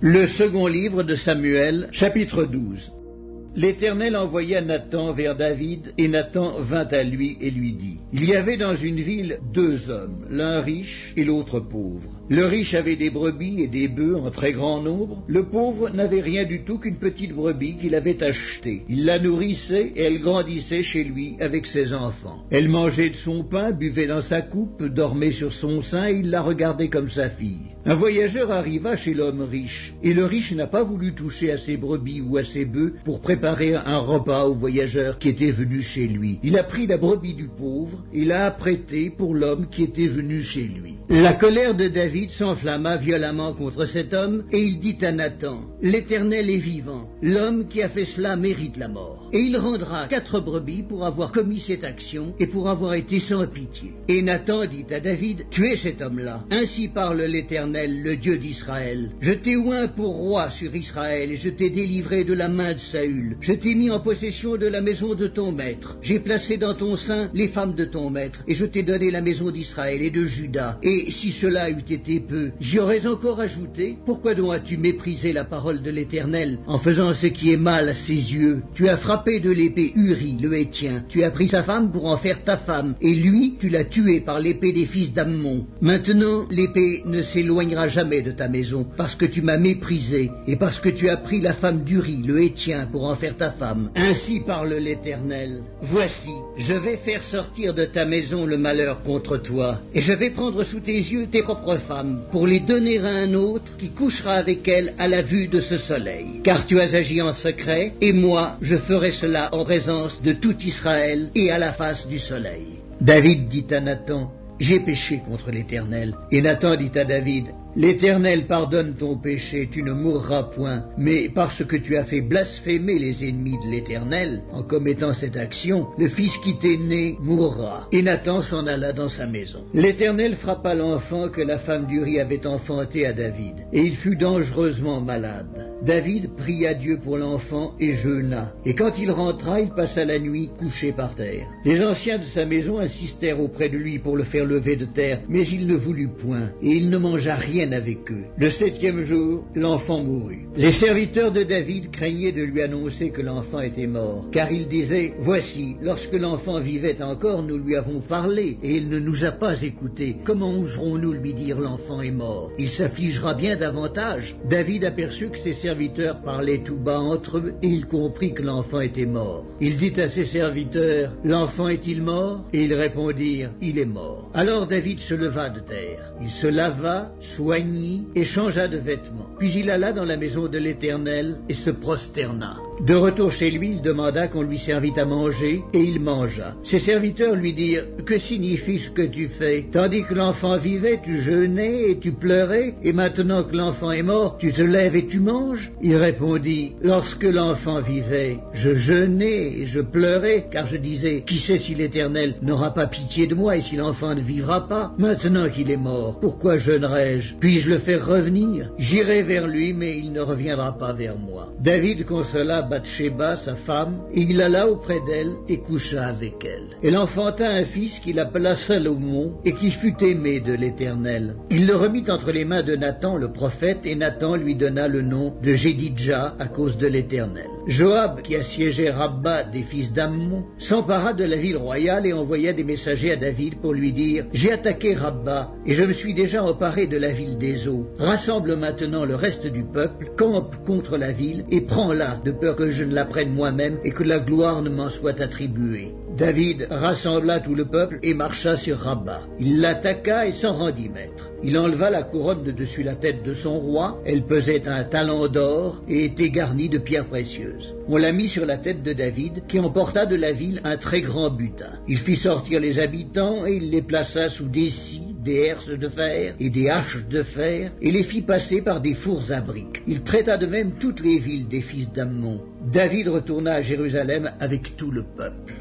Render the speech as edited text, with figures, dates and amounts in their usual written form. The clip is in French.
Le second livre de Samuel, chapitre 12. L'Éternel envoya Nathan vers David, et Nathan vint à lui et lui dit, « Il y avait dans une ville 2 hommes, l'un riche et l'autre pauvre. Le riche avait des brebis et des bœufs en très grand nombre. Le pauvre n'avait rien du tout qu'une petite brebis qu'il avait achetée. Il la nourrissait et elle grandissait chez lui avec ses enfants. Elle mangeait de son pain, buvait dans sa coupe, dormait sur son sein et il la regardait comme sa fille. Un voyageur arriva chez l'homme riche, et le riche n'a pas voulu toucher à ses brebis ou à ses bœufs pour préparer un repas au voyageur qui était venu chez lui. Il a pris la brebis du pauvre et l'a apprêtée pour l'homme qui était venu chez lui. La colère de David s'enflamma violemment contre cet homme, et il dit à Nathan, « L'Éternel est vivant, l'homme qui a fait cela mérite la mort. Et il rendra 4 brebis pour avoir commis cette action et pour avoir été sans pitié. » Et Nathan dit à David, « Tuez cet homme-là. Ainsi parle l'Éternel, le Dieu d'Israël. Je t'ai oint pour roi sur Israël, et je t'ai délivré de la main de Saül. Je t'ai mis en possession de la maison de ton maître. J'ai placé dans ton sein les femmes de ton maître, et je t'ai donné la maison d'Israël et de Juda. Et si cela eût été peu, j'y aurais encore ajouté, pourquoi donc as-tu méprisé la parole de l'Éternel en faisant ce qui est mal à ses yeux? Tu as frappé de l'épée Uri, le Héthien. Tu as pris sa femme pour en faire ta femme, et lui, tu l'as tué par l'épée des fils d'Ammon. Maintenant, l'épée ne s'éloignera jamais de ta maison, parce que tu m'as méprisé, et parce que tu as pris la femme d'Uri, le Héthien, pour en faire ta femme. Ainsi parle l'Éternel. Voici, je vais faire sortir de ta maison le malheur contre toi, et je vais prendre sous tes yeux tes propres femmes, pour les donner à un autre qui couchera avec elles à la vue de ce soleil. Car tu as agi en secret, et moi, je ferai cela en présence de tout Israël et à la face du soleil. David dit à Nathan, « J'ai péché contre l'Éternel. » Et Nathan dit à David, « L'Éternel pardonne ton péché, tu ne mourras point, mais parce que tu as fait blasphémer les ennemis de l'Éternel, en commettant cette action, le fils qui t'est né mourra. » Et Nathan s'en alla dans sa maison. L'Éternel frappa l'enfant que la femme d'Uri avait enfanté à David, et il fut dangereusement malade. David pria Dieu pour l'enfant et jeûna, et quand il rentra, il passa la nuit couché par terre. Les anciens de sa maison insistèrent auprès de lui pour le faire lever de terre, mais il ne voulut point, et il ne mangea rien avec eux. Le 7e jour, l'enfant mourut. Les serviteurs de David craignaient de lui annoncer que l'enfant était mort, car ils disaient, « Voici, lorsque l'enfant vivait encore, nous lui avons parlé, et il ne nous a pas écoutés. Comment oserons-nous lui dire l'enfant est mort? Il s'affligera bien davantage. » David aperçut que ses serviteurs parlaient tout bas entre eux, et il comprit que l'enfant était mort. Il dit à ses serviteurs, « L'enfant est-il mort ?» Et ils répondirent, « Il est mort. » Alors David se leva de terre. Il se lava, soignit et changea de vêtements. Puis il alla dans la maison de l'Éternel et se prosterna. De retour chez lui, il demanda qu'on lui servît à manger, et il mangea. Ses serviteurs lui dirent, « Que signifie ce que tu fais? Tandis que l'enfant vivait, tu jeûnais et tu pleurais, et maintenant que l'enfant est mort, tu te lèves et tu manges ?» Il répondit, « Lorsque l'enfant vivait, je jeûnais et je pleurais, car je disais, qui sait si l'Éternel n'aura pas pitié de moi et si l'enfant ne vivra pas? Maintenant qu'il est mort, pourquoi jeûnerais-je? Puis-je le faire revenir? J'irai vers lui, mais il ne reviendra pas vers moi. » David consola Bathsheba, sa femme, et il alla auprès d'elle et coucha avec elle. Elle enfanta un fils qu'il appela Salomon et qui fut aimé de l'Éternel. Il le remit entre les mains de Nathan le prophète, et Nathan lui donna le nom de Jédidja à cause de l'Éternel. Joab, qui assiégeait Rabba des fils d'Ammon, s'empara de la ville royale et envoya des messagers à David pour lui dire, « J'ai attaqué Rabba, et je me suis déjà emparé de la ville des eaux. Rassemble maintenant le reste du peuple, campe contre la ville, et prends-la, de peur que je ne la prenne moi-même et que la gloire ne m'en soit attribuée. » David rassembla tout le peuple et marcha sur Rabba. Il l'attaqua et s'en rendit maître. Il enleva la couronne de dessus la tête de son roi. Elle pesait un talent d'or et était garnie de pierres précieuses. On la mit sur la tête de David, qui emporta de la ville un très grand butin. Il fit sortir les habitants et il les plaça sous des scies, des herses de fer et des haches de fer, et les fit passer par des fours à briques. Il traita de même toutes les villes des fils d'Ammon. David retourna à Jérusalem avec tout le peuple.